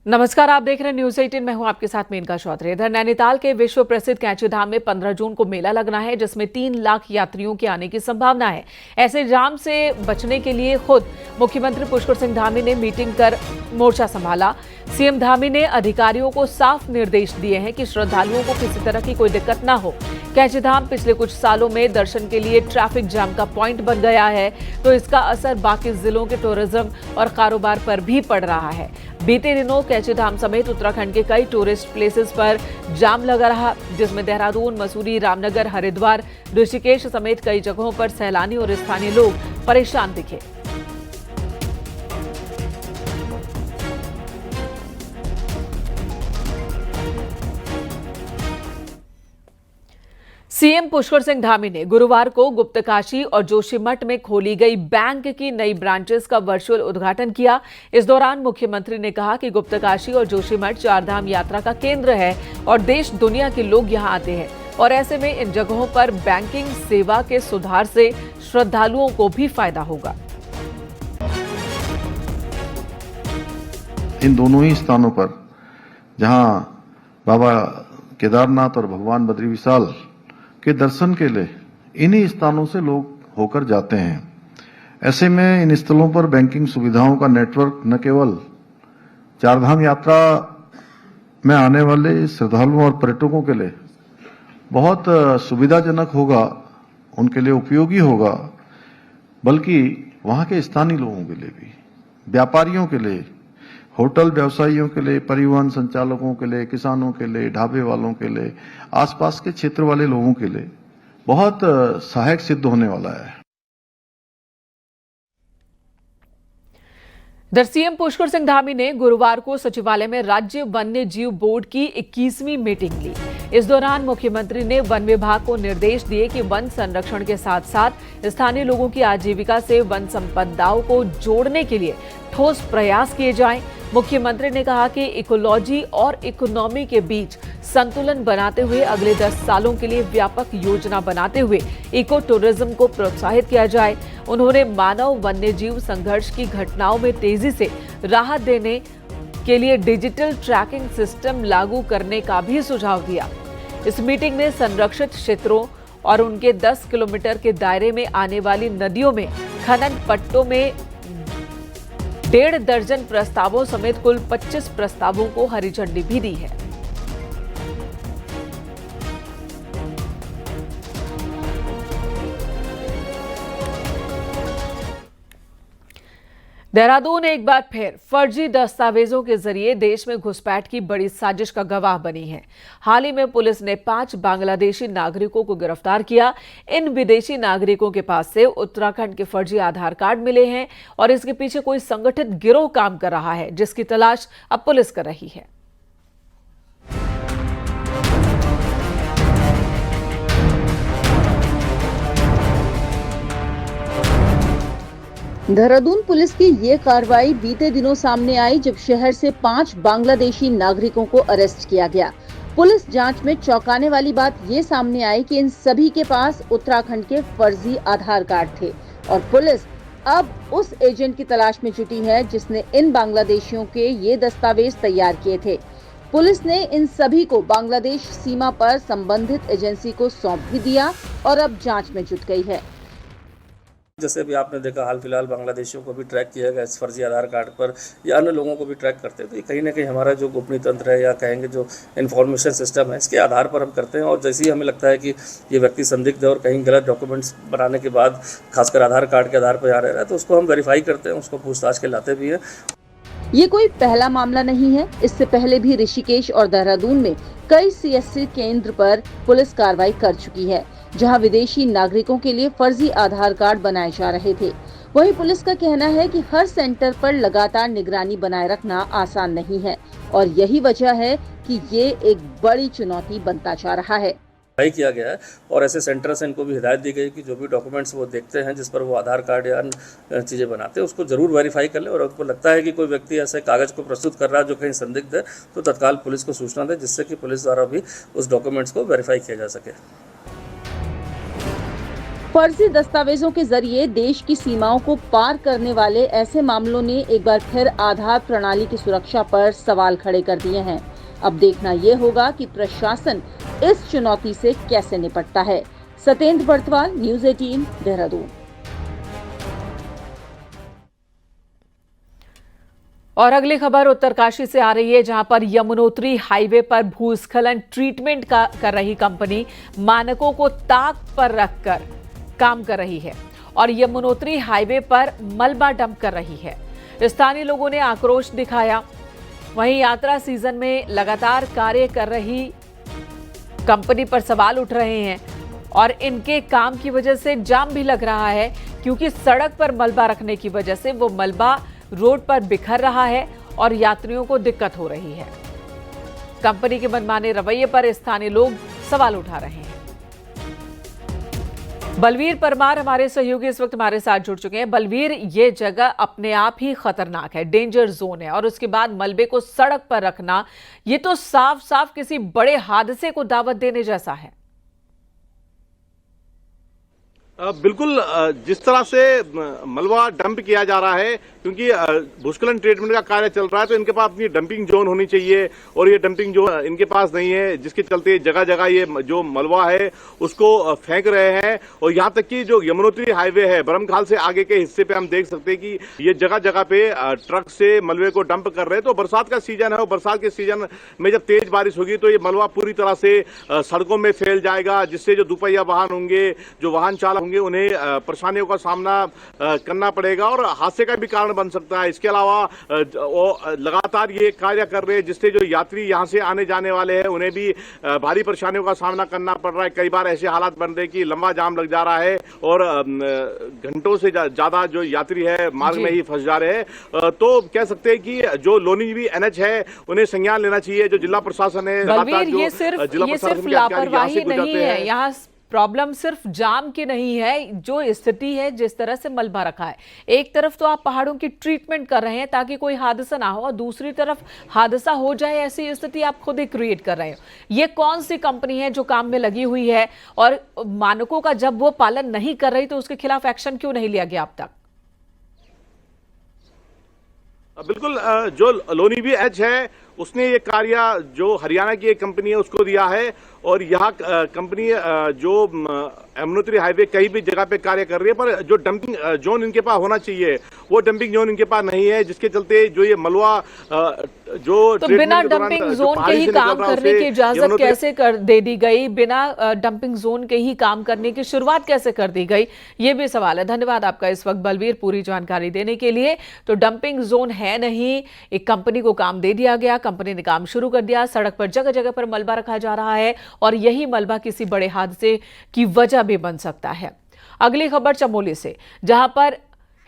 नमस्कार, आप देख रहे हैं न्यूज 18। मैं हूं आपके साथ मेनका चौधरी। इधर नैनीताल के विश्व प्रसिद्ध कैंची धाम में 15 जून को मेला लगना है, जिसमें 3 लाख यात्रियों के आने की संभावना है। ऐसे जाम से बचने के लिए खुद मुख्यमंत्री पुष्कर सिंह धामी ने मीटिंग कर मोर्चा संभाला। सीएम धामी ने अधिकारियों को साफ निर्देश दिए हैं कि श्रद्धालुओं को किसी तरह की कोई दिक्कत न हो। कैंची धाम पिछले कुछ सालों में दर्शन के लिए ट्रैफिक जाम का पॉइंट बन गया है, तो इसका असर बाकी जिलों के टूरिज्म और कारोबार पर भी पड़ रहा है। बीते दिनों कैंची धाम समेत उत्तराखंड के कई टूरिस्ट प्लेसेस पर जाम लगा रहा, जिसमें देहरादून, मसूरी, रामनगर, हरिद्वार, ऋषिकेश समेत कई जगहों पर सैलानी और स्थानीय लोग परेशान दिखे। सीएम पुष्कर सिंह धामी ने गुरुवार को गुप्तकाशी और जोशीमठ में खोली गई बैंक की नई ब्रांचेस का वर्चुअल उद्घाटन किया। इस दौरान मुख्यमंत्री ने कहा कि गुप्तकाशी और जोशीमठ चारधाम यात्रा का केंद्र है और देश दुनिया के लोग यहां आते हैं, और ऐसे में इन जगहों पर बैंकिंग सेवा के सुधार से श्रद्धालुओं को भी फायदा होगा। इन दोनों ही स्थानों पर जहां बाबा केदारनाथ और भगवान बद्री विशाल के दर्शन के लिए इन्हीं स्थानों से लोग होकर जाते हैं। ऐसे में इन स्थलों पर बैंकिंग सुविधाओं का नेटवर्क न केवल चारधाम यात्रा में आने वाले श्रद्धालुओं और पर्यटकों के लिए बहुत सुविधाजनक होगा, उनके लिए उपयोगी होगा, बल्कि वहां के स्थानीय लोगों के लिए भी, व्यापारियों के लिए, होटल व्यवसायियों के लिए, परिवहन संचालकों के लिए, किसानों के लिए, ढाबे वालों के लिए, आसपास के क्षेत्र वाले लोगों के लिए बहुत सहायक सिद्ध होने वाला है। इधर सीएम पुष्कर सिंह धामी ने गुरुवार को सचिवालय में राज्य वन्य जीव बोर्ड की 21वीं मीटिंग ली। इस दौरान मुख्यमंत्री ने वन विभाग को निर्देश दिए कि वन संरक्षण के साथ साथ स्थानीय लोगों की आजीविका से वन संपदाओं को जोड़ने के लिए ठोस प्रयास किए जाएं। मुख्यमंत्री ने कहा कि इकोलॉजी और इकोनॉमी के बीच संतुलन बनाते हुए अगले 10 सालों के लिए व्यापक योजना बनाते हुए इको टूरिज्म को प्रोत्साहित किया जाए। उन्होंने मानव वन्य जीव संघर्ष की घटनाओं में तेजी से राहत देने के लिए डिजिटल ट्रैकिंग सिस्टम लागू करने का भी सुझाव दिया। इस मीटिंग में संरक्षित क्षेत्रों और उनके 10 किलोमीटर के दायरे में आने वाली नदियों में खनन पट्टों में 1.5 दर्जन प्रस्तावों समेत कुल 25 प्रस्तावों को हरी झंडी भी दी है। देहरादून एक बार फिर फर्जी दस्तावेजों के जरिए देश में घुसपैठ की बड़ी साजिश का गवाह बनी है। हाल ही में पुलिस ने 5 बांग्लादेशी नागरिकों को गिरफ्तार किया। इन विदेशी नागरिकों के पास से उत्तराखंड के फर्जी आधार कार्ड मिले हैं और इसके पीछे कोई संगठित गिरोह काम कर रहा है, जिसकी तलाश अब पुलिस कर रही है। देहरादून पुलिस की ये कार्रवाई बीते दिनों सामने आई, जब शहर से 5 बांग्लादेशी नागरिकों को अरेस्ट किया गया। पुलिस जांच में चौंकाने वाली बात ये सामने आई कि इन सभी के पास उत्तराखंड के फर्जी आधार कार्ड थे और पुलिस अब उस एजेंट की तलाश में जुटी है जिसने इन बांग्लादेशियों के ये दस्तावेज तैयार किए थे। पुलिस ने इन सभी को बांग्लादेश सीमा पर संबंधित एजेंसी को सौंप भी दिया और अब जाँच में जुट गई है। जैसे भी आपने देखा, हाल फिलहाल बांग्लादेशियों को भी ट्रैक किया गया इस फर्जी आधार कार्ड पर, या अन्य लोगों को भी ट्रैक करते हैं। तो ये कहीं ना कहीं हमारा जो गोपनीय तंत्र है या कहेंगे जो इन्फॉर्मेशन सिस्टम है, इसके आधार पर हम करते हैं। और जैसे ही हमें लगता है कि ये व्यक्ति संदिग्ध है और कहीं गलत डॉक्यूमेंट्स बनाने के बाद खासकर आधार कार्ड के आधार पर यहाँ रह रहा है, तो उसको हम वेरीफाई करते हैं, उसको पूछताछ के लाते भी हैं। ये कोई पहला मामला नहीं है। इससे पहले भी ऋषिकेश और देहरादून में कई सीएससी केंद्र पर पुलिस कार्रवाई कर चुकी है, जहां विदेशी नागरिकों के लिए फर्जी आधार कार्ड बनाए जा रहे थे। वहीं पुलिस का कहना है कि हर सेंटर पर लगातार निगरानी बनाए रखना आसान नहीं है और यही वजह है कि ये एक बड़ी चुनौती बनता जा रहा है। किया गया है और ऐसे सेंटर से इनको भी हिदायत दी गई कि जो भी डॉक्यूमेंट्स वो देखते हैं जिस पर वो आधार कार्ड या अन्य चीज़ें बनाते हैं, उसको जरूर वेरीफाई कर ले और उनको लगता है कि कोई व्यक्ति ऐसे कागज़ को प्रस्तुत कर रहा है जो कहीं संदिग्ध है, तो तत्काल पुलिस को सूचना दे, जिससे कि पुलिस द्वारा भी उस डॉक्यूमेंट्स को वेरीफाई किया जा सके। फर्जी दस्तावेजों के जरिए देश की सीमाओं को पार करने वाले ऐसे मामलों ने एक बार फिर आधार प्रणाली की सुरक्षा पर सवाल खड़े कर दिए हैं। अब देखना ये होगा कि प्रशासन इस चुनौती से कैसे निपटता है। सत्येंद्र बर्तवाल, न्यूज़ 18, देहरादून। और अगली खबर उत्तरकाशी से आ रही है, जहां पर यमुनोत्री हाईवे पर भूस्खलन ट्रीटमेंट कर रही कंपनी मानकों को ताक पर रखकर काम कर रही है और यमुनोत्री हाईवे पर मलबा डंप कर रही है। स्थानीय लोगों ने आक्रोश दिखाया। वहीं यात्रा सीजन में लगातार कार्य कर रही कंपनी पर सवाल उठ रहे हैं और इनके काम की वजह से जाम भी लग रहा है, क्योंकि सड़क पर मलबा रखने की वजह से वो मलबा रोड पर बिखर रहा है और यात्रियों को दिक्कत हो रही है। कंपनी के मनमाने रवैये पर स्थानीय लोग सवाल उठा रहे हैं। बलवीर परमार हमारे सहयोगी इस वक्त हमारे साथ जुड़ चुके हैं। बलवीर, ये जगह अपने आप ही खतरनाक है, डेंजर जोन है, और उसके बाद मलबे को सड़क पर रखना, ये तो साफ साफ किसी बड़े हादसे को दावत देने जैसा है। बिल्कुल, जिस तरह से मलबा डंप किया जा रहा है, क्योंकि भूस्खलन ट्रीटमेंट का कार्य चल रहा है, तो इनके पास अपनी डंपिंग जोन होनी चाहिए और ये डंपिंग जोन इनके पास नहीं है, जिसके चलते जगह जगह ये जो मलबा है उसको फेंक रहे हैं। और यहाँ तक कि जो यमुनोत्री हाईवे है, बरमखाल से आगे के हिस्से पे हम देख सकते हैं कि ये जगह जगह पे ट्रक से मलबे को डंप कर रहे हैं। तो बरसात का सीजन है और बरसात के सीजन में जब तेज बारिश होगी तो ये मलबा पूरी तरह से सड़कों में फैल जाएगा, जिससे जो दुपहिया वाहन होंगे, जो वाहन चालक होंगे, उन्हें परेशानियों का सामना करना पड़ेगा और हादसे का भी कारण बन सकता है। इसके अलावा वो लगातार ये कार्य कर रहे हैं, जिससे जो यात्री यहाँ से आने जाने वाले हैं उन्हें भी भारी परेशानियों का सामना करना पड़ रहा है। कई बार ऐसे हालात बन रहे हैं कि लंबा जाम लग जा रहा है और घंटों से ज्यादा जो यात्री है मार्ग में ही फंस जा रहे हैं। तो कह सकते हैं कि जो लोनीवी NH है उन्हें संज्ञान लेना चाहिए। जो जिला प्रशासन है, ये सिर्फ लापरवाही नहीं है, यहाँ प्रॉब्लम सिर्फ जाम की नहीं है। जो स्थिति है, जिस तरह से मलबा रखा है, एक तरफ तो आप पहाड़ों की ट्रीटमेंट कर रहे हैं ताकि कोई हादसा ना हो, और दूसरी तरफ हादसा हो जाए ऐसी स्थिति आप खुद ही क्रिएट कर रहे हो। ये कौन सी कंपनी है जो काम में लगी हुई है, और मानकों का जब वो पालन नहीं कर रही तो उसके खिलाफ एक्शन क्यों नहीं लिया गया अब तक? बिल्कुल, जो लोनीवी NH है उसने ये कार्य जो हरियाणा की एक कंपनी है उसको दिया है, और यहाँ कंपनी जो यमुनोत्री हाईवे कहीं भी जगह पे कार्य कर रही है, पर जो डंपिंग जोन इनके पास होना चाहिए वो डंपिंग जोन इनके पास नहीं है, जिसके चलते जो ये मलबा जो तो बिना डंपिंग जोन के ही काम करने की इजाजत कैसे दे दी गई? बिना डंपिंग जोन के ही काम करने की शुरुआत कैसे कर दी गई? ये भी सवाल है। धन्यवाद आपका इस वक्त बलवीर, पूरी जानकारी देने के लिए। तो डंपिंग जोन है नहीं, एक कंपनी को काम दे दिया गया, कंपनी ने काम शुरू कर दिया, सड़क पर जगह जगह पर मलबा रखा जा रहा है और यही मलबा किसी बड़े हादसे की वजह भी बन सकता है। अगली खबर चमोली से, जहां पर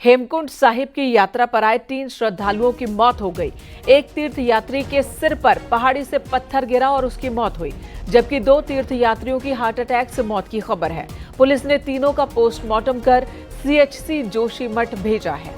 हेमकुंड साहिब की यात्रा पर आए 3 श्रद्धालुओं की मौत हो गई। एक तीर्थ यात्री के सिर पर पहाड़ी से पत्थर गिरा और उसकी मौत हुई, जबकि 2 तीर्थ यात्रियों की हार्ट अटैक से मौत की खबर है। पुलिस ने तीनों का पोस्टमार्टम कर CHC जोशीमठ भेजा है।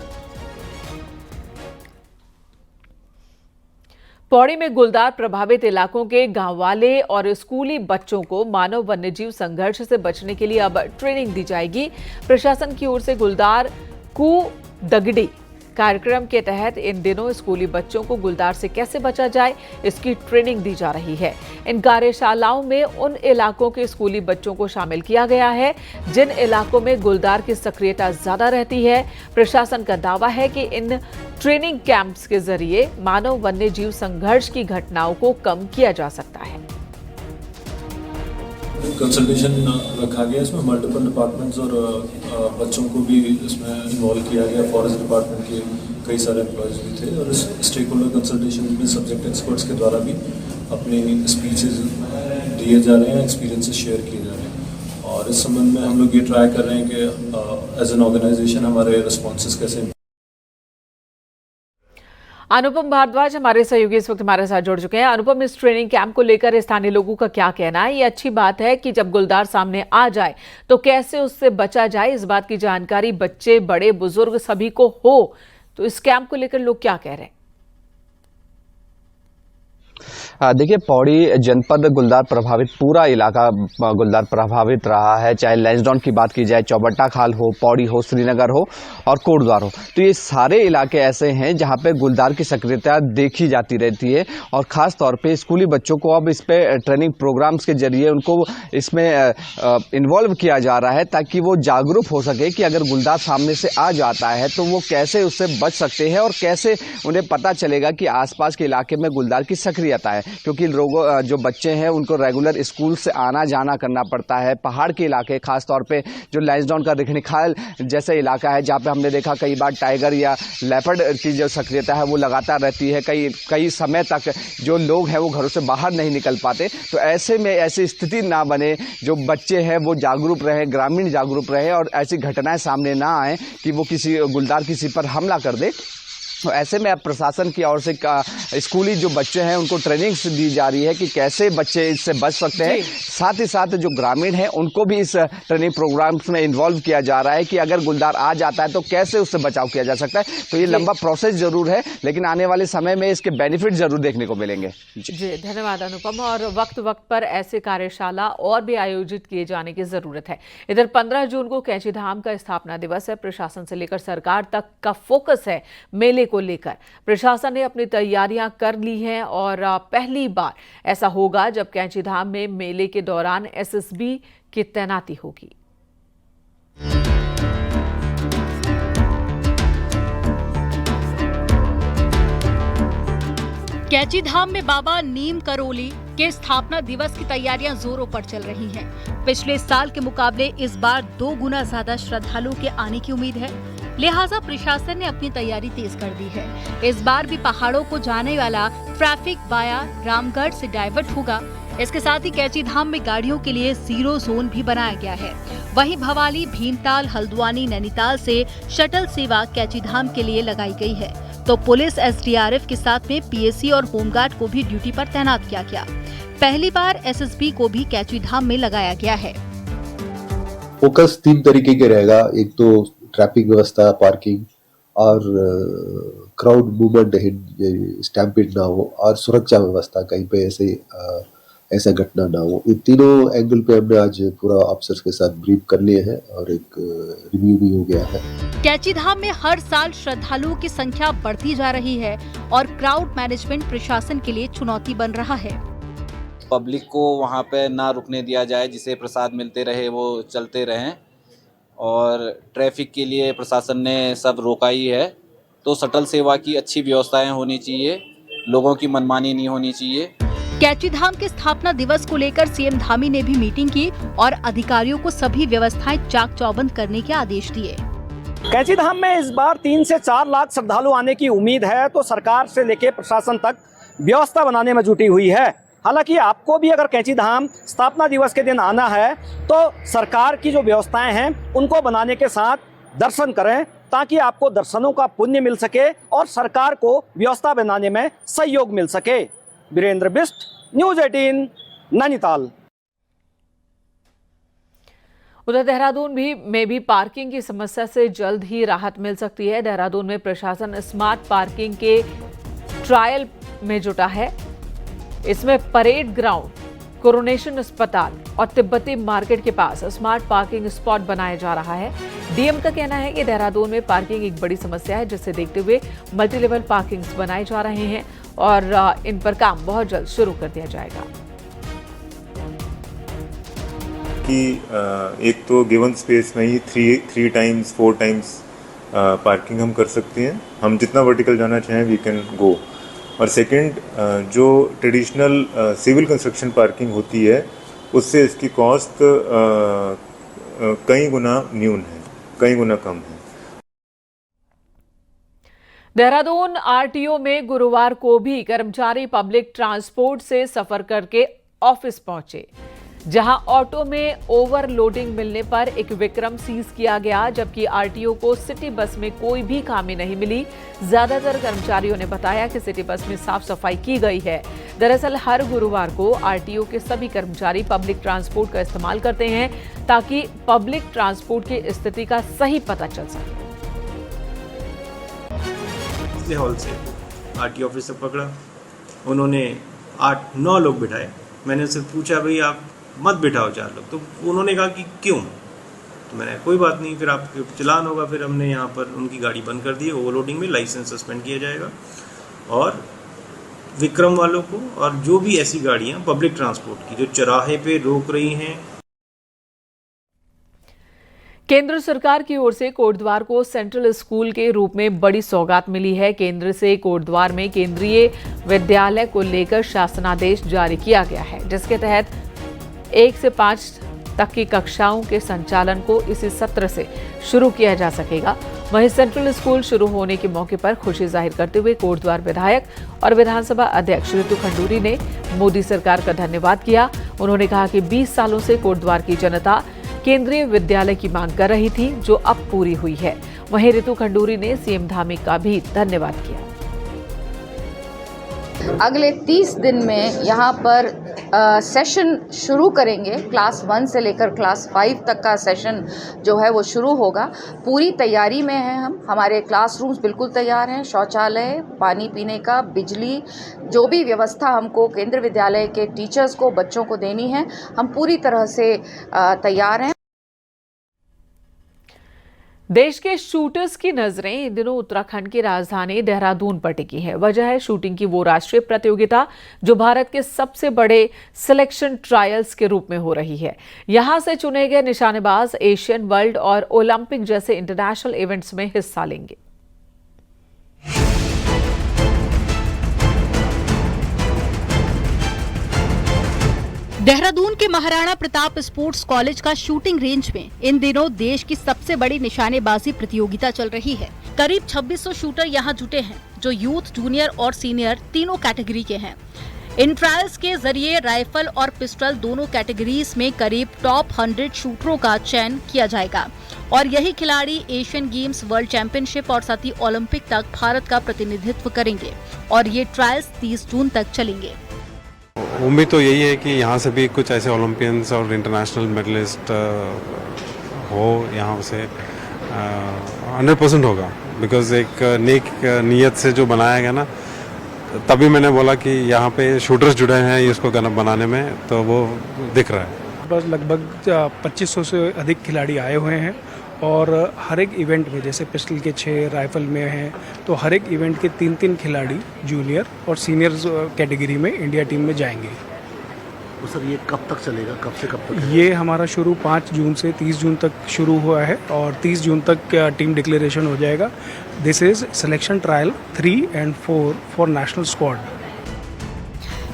पौड़ी में गुलदार प्रभावित इलाकों के गांव वाले और स्कूली बच्चों को मानव वन्यजीव संघर्ष से बचने के लिए अब ट्रेनिंग दी जाएगी। प्रशासन की ओर से गुलदार कू दगड़ी कार्यक्रम के तहत इन दिनों स्कूली बच्चों को गुलदार से कैसे बचा जाए, इसकी ट्रेनिंग दी जा रही है। इन कार्यशालाओं में उन इलाकों के स्कूली बच्चों को शामिल किया गया है जिन इलाकों में गुलदार की सक्रियता ज्यादा रहती है। प्रशासन का दावा है कि इन ट्रेनिंग कैंप्स के जरिए मानव वन्य जीव संघर्ष की घटनाओं को कम किया जा सकता है। कंसल्टेशन रखा गया, इसमें मल्टीपल डिपार्टमेंट्स और बच्चों को भी इसमें इन्वॉल्व किया गया। फॉरेस्ट डिपार्टमेंट के कई सारे एम्प्लॉयज भी थे और इस स्टेक होल्डर कंसल्टेशन में सब्जेक्ट एक्सपर्ट्स के द्वारा भी अपनी स्पीचेस दिए जा रहे हैं, एक्सपीरियंसेस शेयर किए जा रहे हैं। और इस संबंध में हम लोग ये ट्राई कर रहे हैं कि एज एन ऑर्गेनाइजेशन हमारे रिस्पॉन्सेस कैसे। अनुपम भारद्वाज हमारे सहयोगी इस वक्त हमारे साथ जुड़ चुके हैं। अनुपम, इस ट्रेनिंग कैंप को लेकर स्थानीय लोगों का क्या कहना है? ये अच्छी बात है कि जब गुलदार सामने आ जाए तो कैसे उससे बचा जाए, इस बात की जानकारी बच्चे, बड़े, बुजुर्ग सभी को हो। तो इस कैंप को लेकर लोग क्या कह रहे हैं? देखिए, पौड़ी जनपद गुलदार प्रभावित, पूरा इलाका गुलदार प्रभावित रहा है। चाहे लैंसडाउन की बात की जाए, चौबट्टा खाल हो, पौड़ी हो, श्रीनगर हो और कोटद्वार हो, तो ये सारे इलाके ऐसे हैं जहां पे गुलदार की सक्रियता देखी जाती रहती है। और खास तौर पे स्कूली बच्चों को अब इस पे ट्रेनिंग प्रोग्राम्स के जरिए उनको इसमें इन्वॉल्व किया जा रहा है, ताकि वो जागरूक हो सके कि अगर गुलदार सामने से आ जाता है तो वो कैसे उससे बच सकते हैं और कैसे उन्हें पता चलेगा कि आसपास के इलाके में गुलदार की सक्रियता है। क्योंकि लोगों, जो बच्चे हैं, उनको रेगुलर स्कूल से आना जाना करना पड़ता है। पहाड़ के इलाके, खासतौर पे जो लैंसडाउन का रिखणीखाल जैसे इलाका है, जहाँ पे हमने देखा कई बार टाइगर या लेपर्ड की जो सक्रियता है वो लगातार रहती है। कई समय तक जो लोग हैं वो घरों से बाहर नहीं निकल पाते। तो ऐसे में ऐसी स्थिति ना बने, जो बच्चे हैं वो जागरूक रहे, ग्रामीण जागरूक रहे और ऐसी घटनाएं सामने ना आए कि वो गुलदार किसी पर हमला कर दे। तो ऐसे में अब प्रशासन की ओर से स्कूली जो बच्चे हैं उनको ट्रेनिंग दी जा रही है कि कैसे बच्चे इससे बच सकते हैं। साथ ही साथ जो ग्रामीण हैं उनको भी इस ट्रेनिंग प्रोग्राम्स में इन्वॉल्व किया जा रहा है कि अगर गुलदार आ जाता है तो कैसे उससे बचाव किया जा सकता है। तो ये लंबा प्रोसेस जरूर है, लेकिन आने वाले समय में इसके बेनिफिट जरूर देखने को मिलेंगे। जी, धन्यवाद अनुपम। और वक्त वक्त पर ऐसे कार्यशाला और भी आयोजित किए जाने की जरूरत है। इधर 15 जून को कैंचीधाम का स्थापना दिवस है। प्रशासन से लेकर सरकार तक का फोकस है मेले को लेकर। प्रशासन ने अपनी तैयारियां कर ली हैं और पहली बार ऐसा होगा जब कैंचीधाम में मेले के दौरान एसएसबी की तैनाती होगी। कैंचीधाम में बाबा नीम करोली के स्थापना दिवस की तैयारियां जोरों पर चल रही हैं। पिछले साल के मुकाबले इस बार 2 गुना ज्यादा श्रद्धालुओं के आने की उम्मीद है, लिहाजा प्रशासन ने अपनी तैयारी तेज कर दी है। इस बार भी पहाड़ों को जाने वाला ट्रैफिक वाया रामगढ़ से डाइवर्ट होगा। इसके साथ ही कैंचीधाम में गाड़ियों के लिए 0 जोन भी बनाया गया है। वहीं भवाली, भीमताल, हल्द्वानी, नैनीताल से शटल सेवा कैंचीधाम के लिए लगाई गई है। तो पुलिस एसडीआरएफ के साथ में पीएसी और होमगार्ड को भी ड्यूटी पर तैनात किया गया। पहली बार एसएसबी को भी कैंचीधाम में लगाया गया है। फोकस 3 तरीके के रहेगा। एक तो ट्रैफिक व्यवस्था, पार्किंग और क्राउड मूवमेंट, स्टैम्पिड ना हो, और सुरक्षा व्यवस्था, कहीं पे ऐसा घटना ना हो। इन तीनों एंगल पे हमने आज पूरा ऑफिसर्स के साथ ब्रीफ कर लिए हैं और एक रिव्यू भी हो गया है। कैंचीधाम में हर साल श्रद्धालुओं की संख्या बढ़ती जा रही है और क्राउड मैनेजमेंट प्रशासन के लिए चुनौती बन रहा है। पब्लिक को वहाँ पे ना रुकने दिया जाए, जिसे प्रसाद मिलते रहे वो चलते रहें। और ट्रैफिक के लिए प्रशासन ने सब रोका ही है। तो शटल सेवा की अच्छी व्यवस्थाएं होनी चाहिए, लोगों की मनमानी नहीं होनी चाहिए। कैंचीधाम के स्थापना दिवस को लेकर सीएम धामी ने भी मीटिंग की और अधिकारियों को सभी व्यवस्थाएं चाक चौबंद करने के आदेश दिए। कैंचीधाम में इस बार 3 से 4 लाख श्रद्धालु आने की उम्मीद है, तो सरकार से लेकर प्रशासन तक व्यवस्था बनाने में जुटी हुई है। हालांकि आपको भी अगर कैंचीधाम स्थापना दिवस के दिन आना है तो सरकार की जो व्यवस्थाएं हैं उनको बनाने के साथ दर्शन करें, ताकि आपको दर्शनों का पुण्य मिल सके और सरकार को व्यवस्था बनाने में सहयोग मिल सके। वीरेंद्र बिष्ट, न्यूज़ 18, नैनीताल। उधर देहरादून में भी पार्किंग की समस्या से जल्द ही राहत मिल सकती है। देहरादून में प्रशासन स्मार्ट पार्किंग के ट्रायल में जुटा है। इसमें परेड ग्राउंड, कोरोनेशन अस्पताल और तिब्बती मार्केट के पास स्मार्ट पार्किंग स्पॉट बनाया जा रहा है। डीएम का कहना है कि देहरादून में पार्किंग एक बड़ी समस्या है, जिसे देखते हुए मल्टी लेवल पार्किंग्स बनाए जा रहे हैं और इन पर काम बहुत जल्द शुरू कर दिया जाएगा। कि एक तो गिवन स्पेस में ही 3 टाइम्स 4 टाइम्स पार्किंग हम कर सकते हैं। हम जितना वर्टिकल जाना चाहें वी कैन गो। और सेकंड, जो ट्रेडिशनल सिविल कंस्ट्रक्शन पार्किंग होती है उससे इसकी कॉस्ट कई गुना न्यून है, कई गुना कम है। देहरादून आरटीओ में गुरुवार को भी कर्मचारी पब्लिक ट्रांसपोर्ट से सफर करके ऑफिस पहुंचे, जहां ऑटो में ओवरलोडिंग मिलने पर एक विक्रम सीज किया गया, जबकि आरटीओ को सिटी बस में कोई भी खामी नहीं मिली। ज्यादातर कर्मचारियों ने बताया कि सिटी बस में साफ सफाई की गई है। दरअसल हर गुरुवार को आरटीओ के सभी कर्मचारी पब्लिक ट्रांसपोर्ट का इस्तेमाल करते हैं, ताकि पब्लिक ट्रांसपोर्ट की स्थिति का सही पता चल सके। हॉल से आरटीओ ऑफिस से पकड़ा, उन्होंने 8-9 लोग बिठाए। मैंने उससे पूछा भाई आप मत बिठाओ 4 लोग, तो उन्होंने कहा कि क्यों, तो मैंने कोई बात नहीं, फिर आपके चलान होगा। फिर हमने यहाँ पर उनकी गाड़ी बंद कर दी, ओवरलोडिंग में लाइसेंस सस्पेंड किया जाएगा। और विक्रम वालों को और जो भी ऐसी गाड़ियाँ पब्लिक ट्रांसपोर्ट की जो चौराहे पे रोक रही हैं। केंद्र सरकार की ओर से कोटद्वार को सेंट्रल स्कूल के रूप में बड़ी सौगात मिली है। केंद्र से कोटद्वार में केंद्रीय विद्यालय को लेकर शासनादेश जारी किया गया है, जिसके तहत 1 से 5 तक की कक्षाओं के संचालन को इसी सत्र से शुरू किया जा सकेगा। वहीं सेंट्रल स्कूल शुरू होने के मौके पर खुशी जाहिर करते हुए कोटद्वार विधायक और विधानसभा अध्यक्ष ऋतु खंडूरी ने मोदी सरकार का धन्यवाद किया। उन्होंने कहा कि 20 सालों से कोटद्वार की जनता केंद्रीय विद्यालय की मांग कर रही थी, जो अब पूरी हुई है। वहीं ऋतु खंडूरी ने सीएम धामी का भी धन्यवाद किया। अगले 30 दिन में यहाँ पर सेशन शुरू करेंगे। क्लास 1 से लेकर क्लास 5 तक का सेशन जो है वो शुरू होगा। पूरी तैयारी में है हम, हमारे क्लासरूम्स बिल्कुल तैयार हैं। शौचालय, पानी पीने का, बिजली, जो भी व्यवस्था हमको केंद्रीय विद्यालय के टीचर्स को, बच्चों को देनी है, हम पूरी तरह से तैयार हैं। देश के शूटर्स की नजरें इन दिनों उत्तराखंड की राजधानी देहरादून पर टिकी है। वजह है शूटिंग की वो राष्ट्रीय प्रतियोगिता जो भारत के सबसे बड़े सिलेक्शन ट्रायल्स के रूप में हो रही है। यहां से चुने गए निशानेबाज एशियन, वर्ल्ड और ओलंपिक जैसे इंटरनेशनल इवेंट्स में हिस्सा लेंगे। देहरादून के महाराणा प्रताप स्पोर्ट्स कॉलेज का शूटिंग रेंज में इन दिनों देश की सबसे बड़ी निशानेबाजी प्रतियोगिता चल रही है। करीब 2600 शूटर यहां जुटे हैं, जो यूथ, जूनियर और सीनियर तीनों कैटेगरी के हैं। इन ट्रायल्स के जरिए राइफल और पिस्टल दोनों कैटेगरीज में करीब टॉप 100 शूटरों का चयन किया जाएगा और यही खिलाड़ी एशियन गेम्स, वर्ल्ड चैंपियनशिप और साथ ही ओलंपिक तक भारत का प्रतिनिधित्व करेंगे और ये ट्रायल्स 30 जून तक चलेंगे। उम्मीद तो यही है कि यहाँ से भी कुछ ऐसे ओलंपियंस और इंटरनेशनल मेडलिस्ट हो यहाँ से 100% होगा, बिकॉज एक नेक नीयत से जो बनाया गया ना, तभी मैंने बोला कि यहाँ पे शूटर्स जुड़े हैं इसको बनाने में, तो वो दिख रहा है। बस लगभग 2500 से अधिक खिलाड़ी आए हुए हैं और हर एक इवेंट में, जैसे पिस्टल के 6, राइफल में हैं, तो हर एक इवेंट के 3-3 खिलाड़ी जूनियर और सीनियर कैटेगरी में इंडिया टीम में जाएंगे। तो सर ये कब तक चलेगा, कब से कब तक? ये हमारा शुरू 5 जून से 30 जून तक शुरू हुआ है और 30 जून तक टीम डिक्लेरेशन हो जाएगा। This is selection trial 3 and 4 for national squad.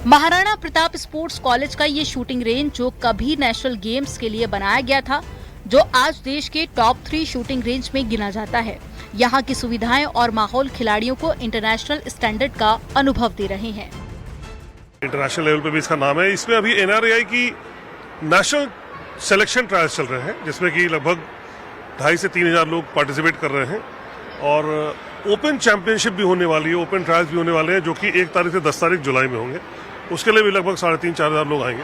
Maharana Pratap sports college का ये शूटिंग रेंज जो कभी नेशनल गेम्स के लिए बनाया गया था, जो आज देश के टॉप 3 शूटिंग रेंज में गिना जाता है। यहाँ की सुविधाएं और माहौल खिलाड़ियों को इंटरनेशनल स्टैंडर्ड का अनुभव दे रहे हैं। इंटरनेशनल लेवल पे भी इसका नाम है। इसमें अभी NRAI की नेशनल सिलेक्शन ट्रायल्स चल रहे हैं, जिसमें कि लगभग 2,500 से 3,000 लोग पार्टिसिपेट कर रहे हैं और ओपन चैंपियनशिप भी होने वाली है, ओपन ट्रायल्स भी होने वाले हैं, जो कि 1 तारीख से 10 तारीख जुलाई में होंगे। उसके लिए भी लगभग 3,500-4,000 लोग आएंगे।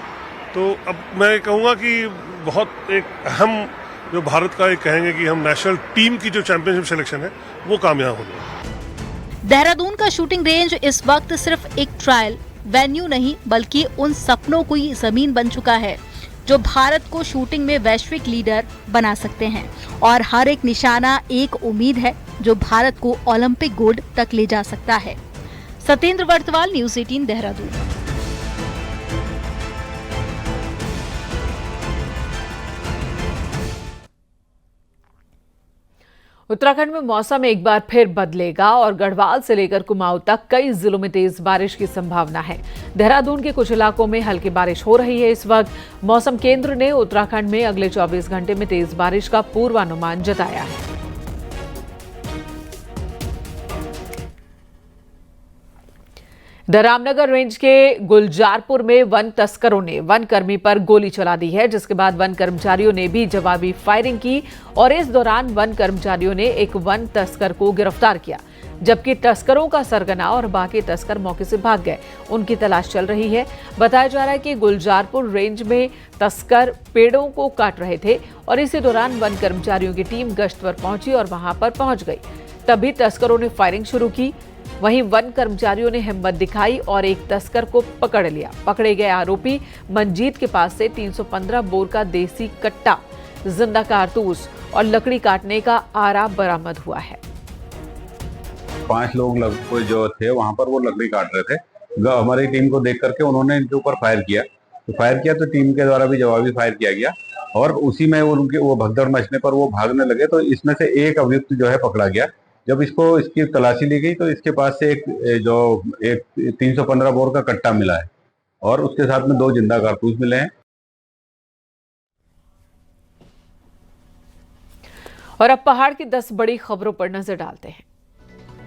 तो अब मैं कहूँगा कि बहुत एक अहम जो भारत का एक कहेंगे कि हम नेशनल टीम की जो चैंपियनशिप सिलेक्शन है वो कामयाब होगी। देहरादून का शूटिंग रेंज इस वक्त सिर्फ एक ट्रायल वेन्यू नहीं, बल्कि उन सपनों की जमीन बन चुका है जो भारत को शूटिंग में वैश्विक लीडर बना सकते हैं और हर एक निशाना एक उम्मीद है जो भारत को ओलंपिक गोल्ड तक ले जा सकता है। सत्येंद्र वर्तवाल, न्यूज़ 18 देहरादून। उत्तराखंड में मौसम एक बार फिर बदलेगा और गढ़वाल से लेकर कुमाऊं तक कई जिलों में तेज बारिश की संभावना है। देहरादून के कुछ इलाकों में हल्की बारिश हो रही है। इस वक्त मौसम केंद्र ने उत्तराखंड में अगले 24 घंटे में तेज बारिश का पूर्वानुमान जताया है। रामनगर रेंज के गुलजारपुर में वन तस्करों ने वन कर्मी पर गोली चला दी है, जिसके बाद वन कर्मचारियों ने भी जवाबी फायरिंग की और इस दौरान वन कर्मचारियों ने एक वन तस्कर को गिरफ्तार किया, जबकि तस्करों का सरगना और बाकी तस्कर मौके से भाग गए। उनकी तलाश चल रही है। बताया जा रहा है कि गुलजारपुर रेंज में तस्कर पेड़ों को काट रहे थे और इसी दौरान वन कर्मचारियों की टीम गश्त पर पहुंची और वहां पर पहुंच गई। तभी तस्करों ने फायरिंग शुरू की। वहीं वन कर्मचारियों ने हिम्मत दिखाई और एक तस्कर को पकड़ लिया। पकड़े गए आरोपी मंजीत के पास से 315 बोर का देसी कट्टा, जिंदा कारतूस और लकड़ी काटने का आरा बरामद हुआ है। 5 लोग लगभग जो थे वहां पर वो लकड़ी काट रहे थे। हमारी टीम को देख करके उन्होंने इनके ऊपर फायर किया तो टीम के द्वारा भी जवाबी फायर किया गया और उसी में उनके वो भगदड़ मचने पर वो भागने लगे तो इसमें से एक अभियुक्त जो है पकड़ा गया। जब इसकी तलाशी ली गई तो इसके पास से एक 315 बोर का कट्टा मिला है और उसके साथ में 2 जिंदा कारतूस मिले हैं। और अब पहाड़ की 10 बड़ी खबरों पर नजर डालते हैं।